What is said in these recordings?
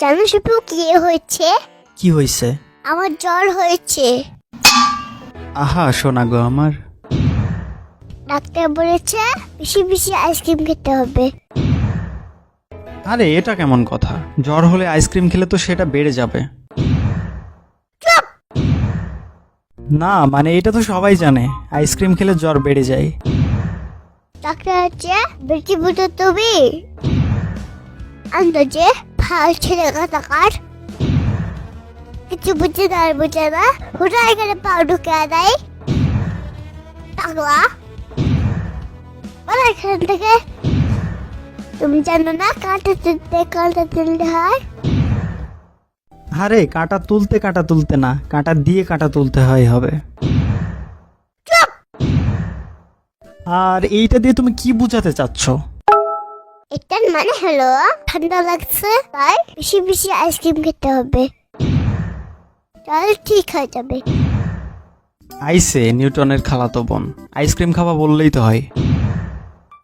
জানো শিপু কি হয়েছে? কি হয়েছে? আমার জ্বর হয়েছে। আহা শোনা গো আমার। ডাক্তার বলেছে বেশি বেশি আইসক্রিম খেতে হবে। আরে এটা কেমন কথা? জ্বর হলে আইসক্রিম খেলে তো সেটা বেড়ে যাবে। না মানে এটা তো সবাই জানে, আইসক্রিম খেলে জ্বর বেড়ে যায়। ডাক্তার হচ্ছে বেশি বুঝো তুমি আন্দাজে ভাল ছেলে কাটাকার কিছু বুঝে না আর বুঝে না হুটা এখানে পা ঢুকে দেয় পাগলা বলো এখান থেকে। তুমি জানো না কাঁটা তুলতে হয়। আরে কাঁটা তুলতে না, কাঁটা দিয়ে কাঁটা তুলতে হবে। আর এইটা দিয়ে তুমি কি বোঝাতে চাচ্ছ? এটার মানে হলো ঠান্ডা লাগছে তাই বেশি বেশি আইসক্রিম খেতে হবে, তাহলে ঠিক হয়ে যাবে। আইসে নিউটনের খালাতো বোন, আইসক্রিম খাওয়া বললেই তো হয়।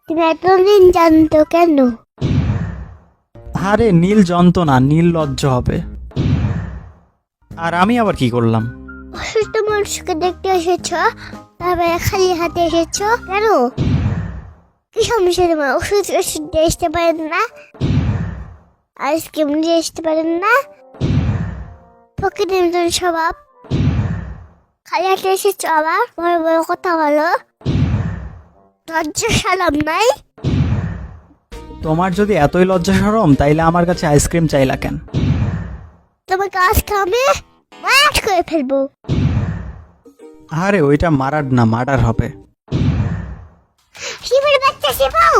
তুমি এতদিন জানতো কেন? আরে নীল যন্ত্রণা, নীল লজ্জা হবে। আর আমি আবার কি করলাম? অসুস্থ মানুষকে দেখতে এসেছ, তারপরে খালি হাতে এসেছ কেন? কি সমস্যা তোমার? ওষুধ দিয়ে আসতে পারেন না, আইসক্রিম দিয়ে আসতে পারেন না? প্রকৃতির মতন স্বভাব, খালি হাতে এসেছ আবার বড় বড় কথা বলো, লজ্জা সালাম নাই? তোমার যদি এতই লজ্জা শরম তাইলে আমার কাছে আইসক্রিম চাইলা কেন? তোমাকে আজকে আমি মাঠ করে ফেলবো। আরে ওইটা মারার না, মার্ডার হবে। শিবের বাচ্চা শিবাও